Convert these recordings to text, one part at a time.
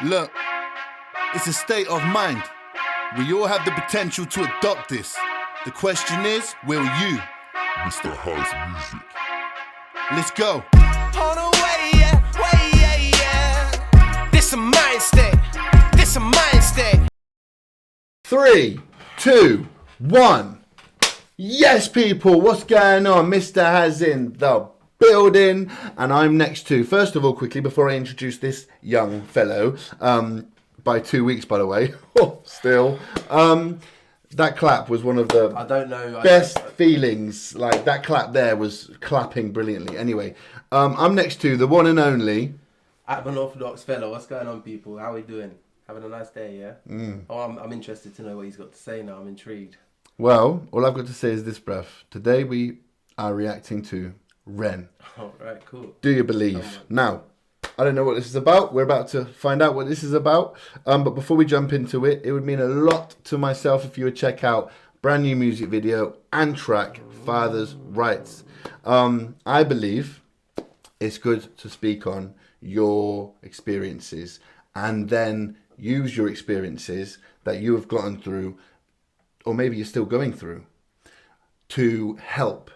Look, it's a state of mind. We all have the potential to adopt this. The question is, will you? Mr. House Music. Let's go. On the way, yeah. This a mind state. This a mind state. 3, 2, 1. Yes, people, what's going on? Mr. Has in the building, and I'm next to. First of all, quickly, before I introduce this young fellow, by 2 weeks, by the way, still, that clap was one of the best feelings. Like, that clap there was clapping brilliantly. Anyway, I'm next to the one and only. I'm an Orthodox fellow. What's going on, people? How are we doing? Having a nice day, yeah? Oh, I'm interested to know what he's got to say now. I'm intrigued. Well, all I've got to say is this, bruv. Today we are reacting to Ren. Oh, right, cool. Do you believe? Now, I don't know what this is about. We're about to find out what this is about. But before we jump into it, it would mean a lot to myself if you would check out brand new music video and track, Father's Rights. I believe it's good to speak on your experiences and then use your experiences that you have gotten through, or maybe you're still going through, to help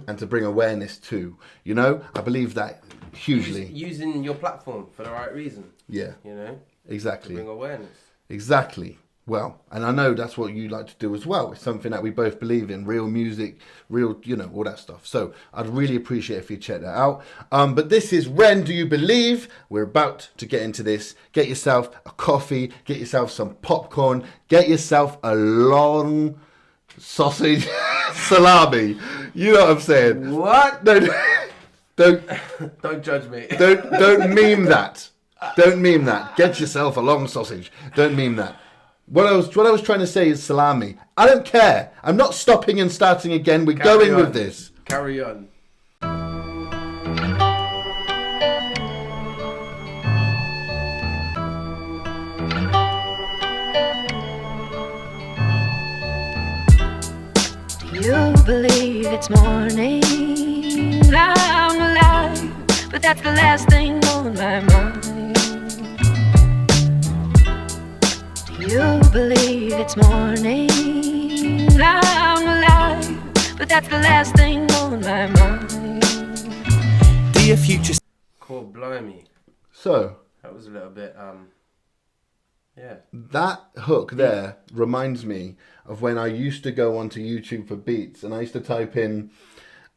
and to bring awareness to. You know, I believe that hugely. Using your platform for the right reason. Yeah. You know? Exactly. To bring awareness. Exactly. Well, and I know that's what you like to do as well. It's something that we both believe in. Real music, real, you know, all that stuff. So I'd really appreciate if you check that out. But this is Ren, Do You Believe? We're about to get into this. Get yourself a coffee. Get yourself some popcorn. Get yourself a long sausage salami. You know what I'm saying? What? Don't judge me. Don't meme that. Don't meme that. Get yourself a long sausage. Don't meme that. What I was trying to say is salami. I don't care. I'm not stopping and starting again. We're going with this. Carry on. You believe it's morning, I'm alive, but that's the last thing on my mind. You believe it's morning, I'm alive, but that's the last thing on my mind. Dear future. Cool, blimey. So That was a little bit, yeah. that hook there reminds me of when I used to go onto YouTube for beats, and I used to type in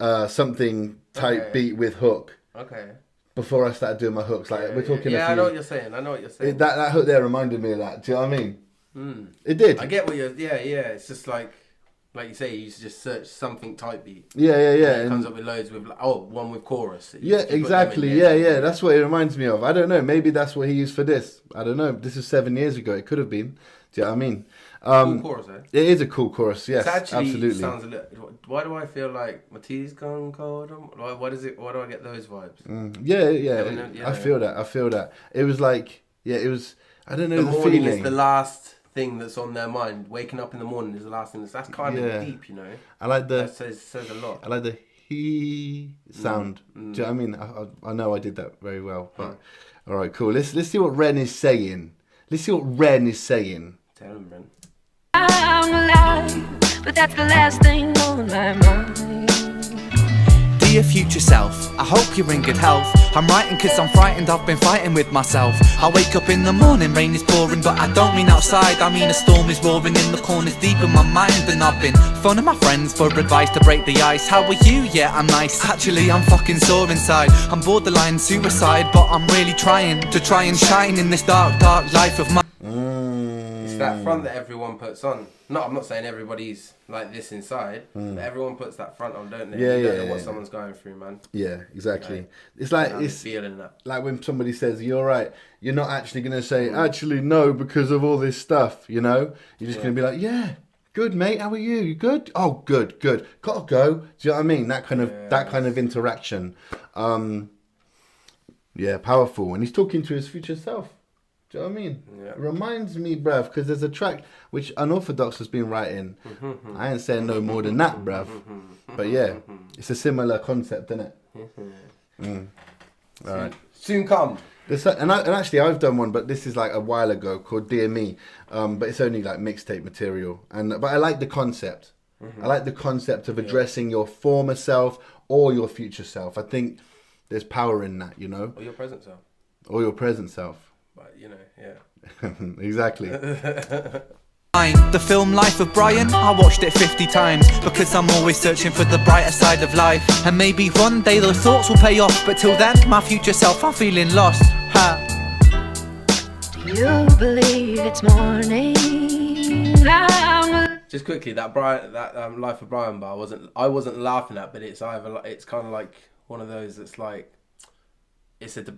something type beat with hook. Okay. Before I started doing my hooks, like we're talking. Yeah, I know what you're saying. I know what you're saying. That hook there reminded me of that. Do you know what I mean? It did. I get what you're. Yeah. It's just like you say, you used to just search something type beat. Yeah. And it comes up with loads with one with chorus. Yeah, exactly. Yeah. That's what it reminds me of. I don't know. Maybe that's what he used for this. I don't know. This is 7 years ago. It could have been. Do you know what I mean? Cool chorus, eh? It is a cool chorus. Yes, It actually absolutely. sounds a little. Why do I feel like my tea's gone cold? What is it? Why do I get those vibes? Yeah. I feel that. It was like, it was. I don't know The the morning feeling. is the last thing that's on their mind. Waking up in the morning is the last thing. That's kind of deep, you know. I like the. That says a lot. I like the he sound. Do you know what I mean? I know I did that very well. But all right, cool. Let's see what Ren is saying. Let's see what Ren is saying. Tell him, man. I'm alive, but that's the last thing on my mind. Dear future self, I hope you're in good health. I'm writing cause I'm frightened, I've been fighting with myself. I wake up in the morning, rain is pouring, but I don't mean outside. I mean a storm is roaring in the corners deep in my mind. And I've been phoning my friends for advice to break the ice. How are you? Yeah, I'm nice. Actually, I'm fucking sore inside. I'm borderline suicide, but I'm really trying to shine in this dark life of mine. It's that front that everyone puts on. No, I'm not saying everybody's like this inside, but everyone puts that front on, don't they? You don't know what someone's going through, man. Yeah, exactly. Like, it's like it's feeling that. Like when somebody says you're right, you're not actually gonna say actually no because of all this stuff. You know, you're just gonna be like, yeah, good mate, how are you? You good? Oh, good. Gotta go. Do you know what I mean? That kind of interaction. Yeah, powerful. And he's talking to his future self. Do you know what I mean? Yeah. It reminds me, bruv, because there's a track which Unorthodox has been writing. I ain't saying no more than that, bruv. But yeah, it's a similar concept, isn't it? All right. Soon come. And actually, I've done one, but this is like a while ago, called Dear Me. But it's only like mixtape material. But I like the concept. I like the concept of addressing your former self or your future self. I think there's power in that, you know. Or your present self. Or your present self. But you know, yeah. Exactly. The film Life of Brian, I watched it 50 times because I'm always searching for the brighter side of life. And maybe one day those thoughts will pay off, but till then, my future self, I'm feeling lost. You believe it's morning. Just quickly, that Life of Brian bar I wasn't laughing at, but it's kind of like one of those that's like it's a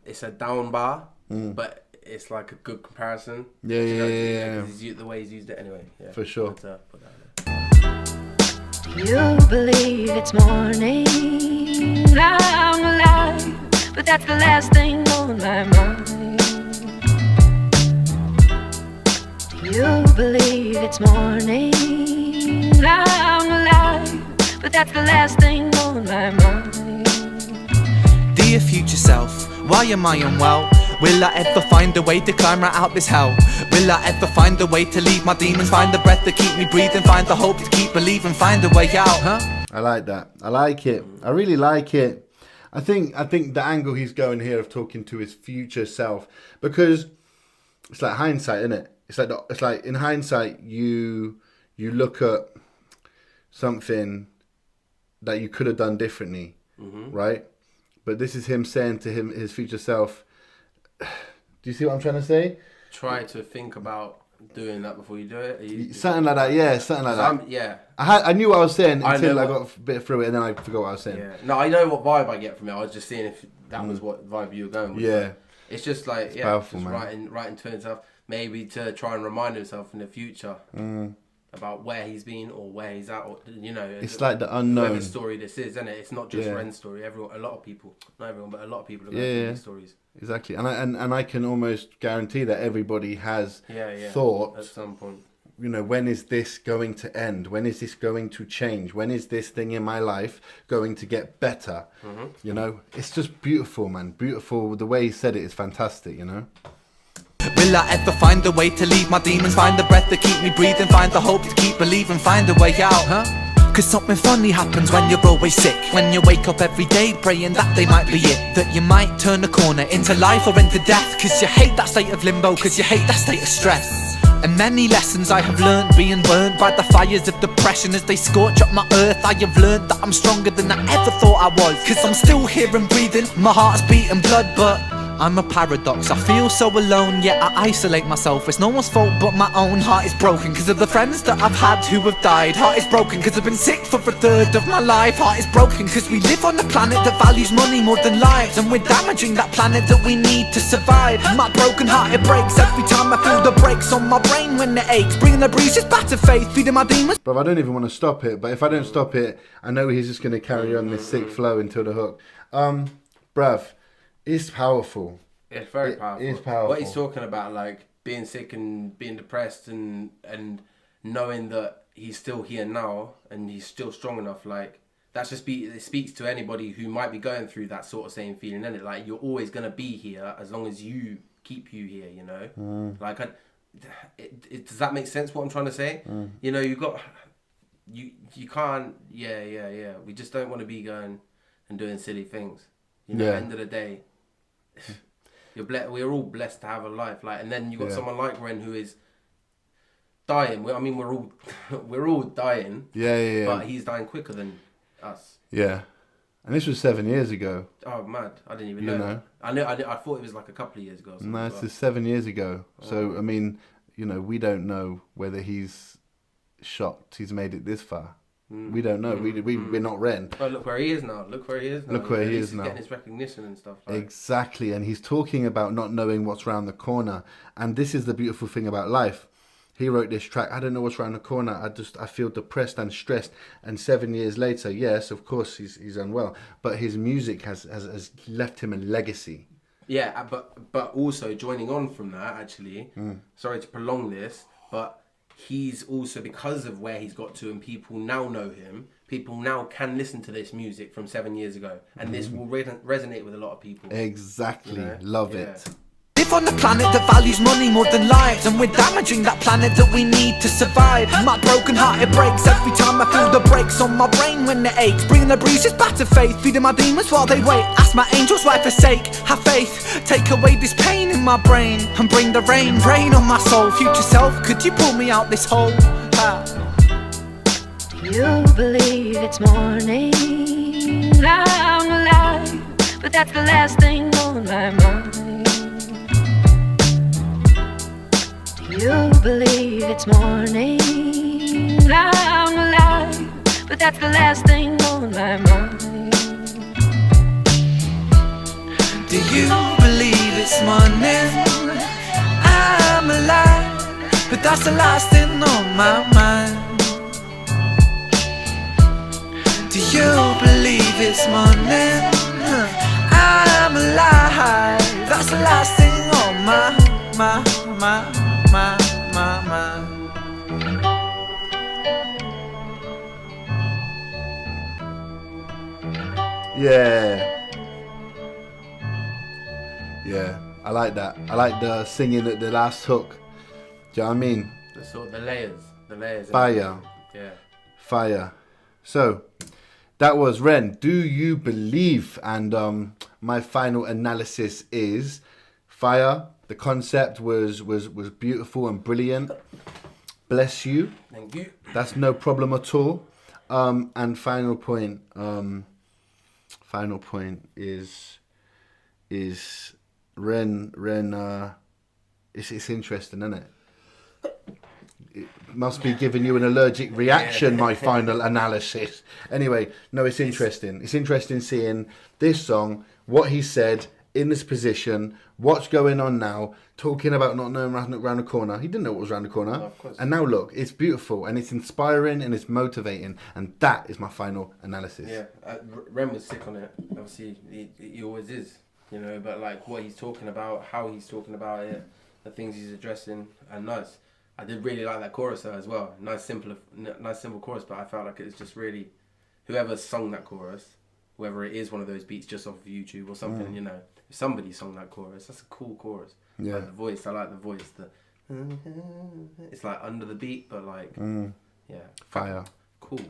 it's a down bar, but it's like a good comparison. Yeah. The way he's used it anyway. Yeah, for sure. Put that in You believe it's morning. I'm alive, but that's the last thing on my mind. You believe it's morning. I'm alive, but that's the last thing on my mind. Dear future self, why am I unwell? Will I ever find a way to climb right out this hell? Will I ever find a way to leave my demons? Find the breath to keep me breathing, find the hope to keep believing, find a way out, huh? I like that. I like it. I really like it. I think the angle he's going here of talking to his future self, because it's like hindsight, isn't it? It's like in hindsight you look at something that you could have done differently, right? But this is him saying to his future self. Do you see what I'm trying to say? Try to think about doing that before you do it. Something like that, yeah. Something like that. Yeah. I knew what I was saying until I got a bit through it, and then I forgot what I was saying. Yeah. No, I know what vibe I get from it. I was just seeing if that was what vibe you were going with. Yeah. It's just like it's powerful, just man. writing to himself, maybe to try and remind himself in the future about where he's been or where he's at, or you know. It's like the unknown. Whatever story this is, isn't it? It's not just Ren's story. A lot of people, not everyone, but a lot of people are going through these stories. Exactly, and I can almost guarantee that everybody has thought at some point. You know, when is this going to end? When is this going to change? When is this thing in my life going to get better? You know, it's just beautiful, man. Beautiful. The way he said it is fantastic. You know. Will I ever find a way to leave my demons? Find the breath to keep me breathing, find the hope to keep believing, find a way out, huh? Cause something funny happens when you're always sick. When you wake up every day praying that they might be it. That you might turn a corner into life or into death. Cause you hate that state of limbo, cause you hate that state of stress. And many lessons I have learned being burned by the fires of depression as they scorch up my earth. I have learned that I'm stronger than I ever thought I was. Cause I'm still here and breathing, my heart's beating blood, but I'm a paradox, I feel so alone, yet I isolate myself. It's no one's fault but my own. Heart is broken cause of the friends that I've had who have died. Heart is broken cause I've been sick for a third of my life. Heart is broken cause we live on a planet that values money more than lives, and we're damaging that planet that we need to survive. My broken heart, it breaks every time I feel the brakes on my brain when it aches. Bringing the breezes back to faith, feeding my demons. Bro, I don't even want to stop it, but if I don't stop it, I know he's just going to carry on this sick flow until the hook. Bruv, it's powerful. It's very powerful. It's powerful. What he's talking about, like being sick and being depressed and knowing that he's still here now and he's still strong enough, like it speaks to anybody who might be going through that sort of same feeling, isn't it? Like you're always gonna be here as long as you keep you here, you know. Like, does that make sense? What I'm trying to say? You know, you can't. Yeah. We just don't want to be going and doing silly things. You know, at the end of the day. We're all blessed to have a life, like, and then you got someone like Ren who is dying. We're all dying. Yeah. But he's dying quicker than us. Yeah, and this was 7 years ago. Oh, mad! I didn't even know. I thought it was like a couple of years ago. Or something. No, it's 7 years ago. So I mean, you know, we don't know whether he's shocked he's made it this far. We don't know. We're not Ren. But look where he is now. Look where he is now. He's getting his recognition and stuff. Like. Exactly, and he's talking about not knowing what's around the corner. And this is the beautiful thing about life. He wrote this track, I don't know what's around the corner. I feel depressed and stressed. And 7 years later, yes, of course he's unwell, but his music has left him a legacy. Yeah, but also joining on from that, actually, sorry to prolong this, but he's also, because of where he's got to and people now know him, people now can listen to this music from 7 years ago, and this will resonate with a lot of people. Exactly. You know? Love Yeah. it. Live on a planet that values money more than lives, and we're damaging that planet that we need to survive. My broken heart, it breaks every time I feel the brakes on my brain when it aches. Bringing the bruises back to faith, feeding my demons while they wait. Ask my angels why forsake, have faith. Take away this pain in my brain and bring the rain, rain on my soul. Future self, could you pull me out this hole? Do you believe it's morning? I'm alive, but that's the last thing on my mind. Do you believe it's morning? I'm alive, but that's the last thing on my mind. Do you believe it's morning? I'm alive, but that's the last thing on my mind. Do you believe it's morning? I'm alive, that's the last thing on my mind. Yeah, I like that. I like the singing at the last hook. Do you know what I mean? The sort of the layers. Fire. Yeah. Fire. So, that was Ren. Do you believe? And my final analysis is fire. The concept was beautiful and brilliant. Bless you. Thank you. That's no problem at all. And final point is Ren. It's interesting, isn't it? It must be giving you an allergic reaction. My final analysis. Anyway, no, it's interesting. It's interesting seeing this song, what he said in this position, what's going on now, talking about not knowing around the corner. He didn't know what was around the corner. No, of course. And now look, it's beautiful and it's inspiring and it's motivating. And that is my final analysis. Yeah, Ren was sick on it. Obviously, he always is, you know. But like what he's talking about, how he's talking about it, the things he's addressing, and nice. I did really like that chorus though as well. Nice simple chorus. But I felt like it was just really, whoever sung that chorus, whether it is one of those beats just off of YouTube or something, you know. If somebody sung that chorus, that's a cool chorus. Yeah. Like the voice, I like the voice. It's like under the beat, but like, yeah. Fire. Cool.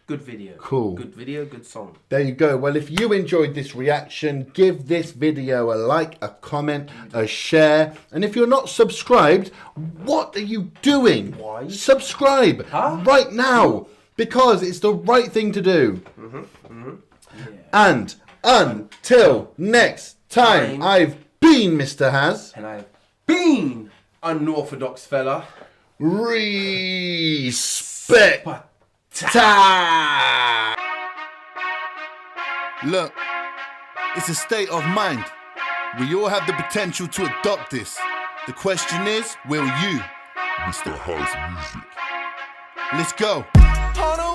Good video. Cool. Good video, good song. There you go. Well, if you enjoyed this reaction, give this video a like, a comment, a share. And if you're not subscribed, what are you doing? Why? Subscribe right now, because it's the right thing to do. Yeah. And until next time, I've been Mr. Haz. And I've been unorthodox fella. Respect. Look, it's a state of mind. We all have the potential to adopt this. The question is, will you? Mr. House Music. Let's go. On a